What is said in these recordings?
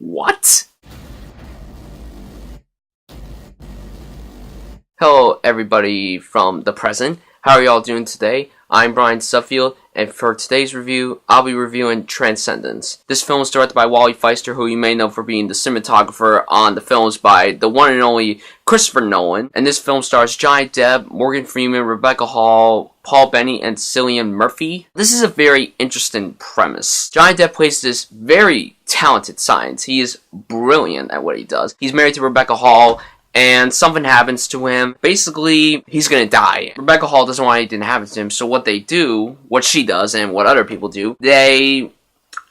What? Hello everybody from the present. How are y'all doing today? I'm Bryan Sudfield, and for today's review, I'll be reviewing Transcendence. This film is directed by Wally Pfister, who you may know for being the cinematographer on the films by the one and only Christopher Nolan. And this film stars Johnny Depp, Morgan Freeman, Rebecca Hall, Paul Bettany, and Cillian Murphy. This is a very interesting premise. Johnny Depp plays this very talented scientist. He is brilliant at what he does. He's married to Rebecca Hall, and something happens to him. Basically, he's gonna die. Rebecca Hall doesn't want anything to happen to him, so what they do, what she does, and what other people do, they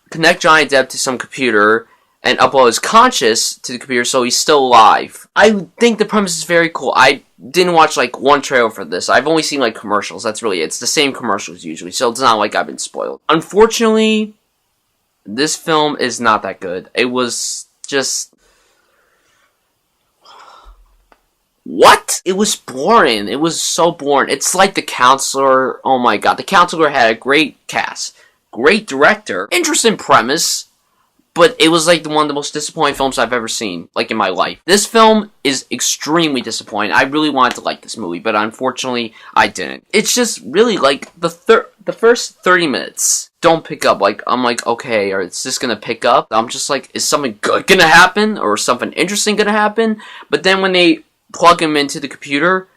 connect Johnny Depp to some computer and upload his conscious to the computer so he's still alive. I think the premise is very cool. I didn't watch, one trailer for this. I've only seen, commercials. That's really it. It's the same commercials usually, so it's not like I've been spoiled. Unfortunately, this film is not that good. It was just... What? It was boring. It was so boring. It's like The Counselor. Oh my god. The Counselor had a great cast. Great director. Interesting premise. But it was one of the most disappointing films I've ever seen, in my life. This film is extremely disappointing. I really wanted to like this movie, but unfortunately, I didn't. It's just really, the first 30 minutes don't pick up. I'm okay, is this gonna pick up? I'm just is something good gonna happen? Or something interesting gonna happen? But then when they plug him into the computer,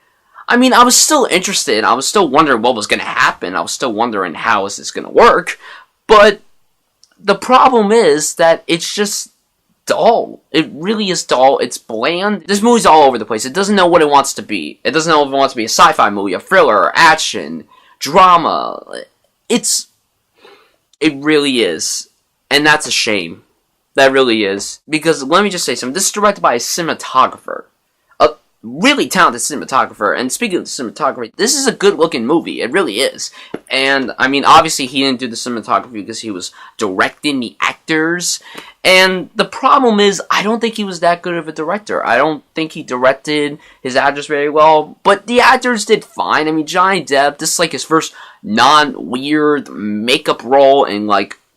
I was still interested. I was still wondering what was going to happen. I was still wondering how is this going to work. But the problem is that it's just dull. It really is dull. It's bland. This movie's all over the place. It doesn't know what it wants to be. It doesn't know if it wants to be a sci-fi movie, a thriller, action, drama. It really is. And that's a shame. That really is. Because let me just say something. This is directed by a cinematographer. Really talented cinematographer, and speaking of cinematography, this is a good-looking movie. It really is. And, obviously he didn't do the cinematography because he was directing the actors, and the problem is, I don't think he was that good of a director. I don't think he directed his actors very well, but the actors did fine. Johnny Depp, this is his first non-weird makeup role in,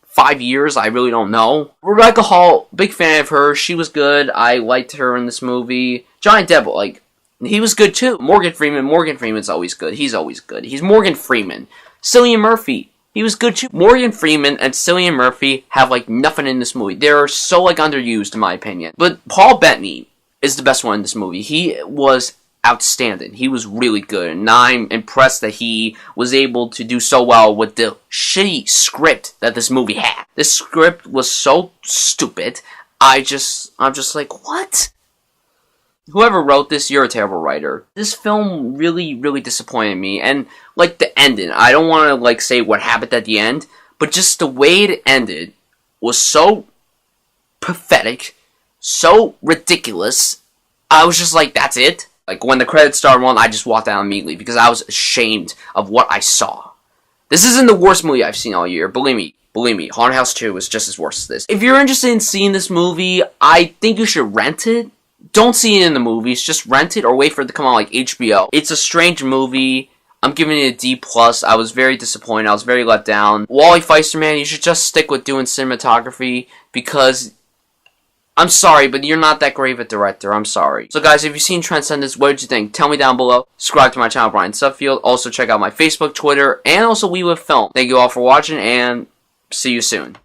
5 years, I really don't know. Rebecca Hall, big fan of her. She was good. I liked her in this movie. Johnny Depp, he was good too. Morgan Freeman's always good. He's always good. He's Morgan Freeman. Cillian Murphy, he was good too. Morgan Freeman and Cillian Murphy have, nothing in this movie. They're so, underused, in my opinion. But Paul Bettany is the best one in this movie. He was outstanding. He was really good, and I'm impressed that he was able to do so well with the shitty script that this movie had. This script was so stupid. I'm just what? Whoever wrote this, you're a terrible writer. This film really, really disappointed me, and, the ending. I don't want to, say what happened at the end, but just the way it ended was so pathetic, so ridiculous. I was just that's it? When the credits started rolling, I just walked out immediately because I was ashamed of what I saw. This isn't the worst movie I've seen all year. Believe me, Haunted House 2 is just as worse as this. If you're interested in seeing this movie, I think you should rent it. Don't see it in the movies, just rent it or wait for it to come on HBO. It's a strange movie. I'm giving it a D+. I was very disappointed. I was very let down. Wally Pfister, man, you should just stick with doing cinematography because... I'm sorry, but you're not that great of a director. I'm sorry. So guys, if you've seen Transcendence, what did you think? Tell me down below. Subscribe to my channel, Bryan Sudfield. Also check out my Facebook, Twitter, and also We With Film. Thank you all for watching, and see you soon.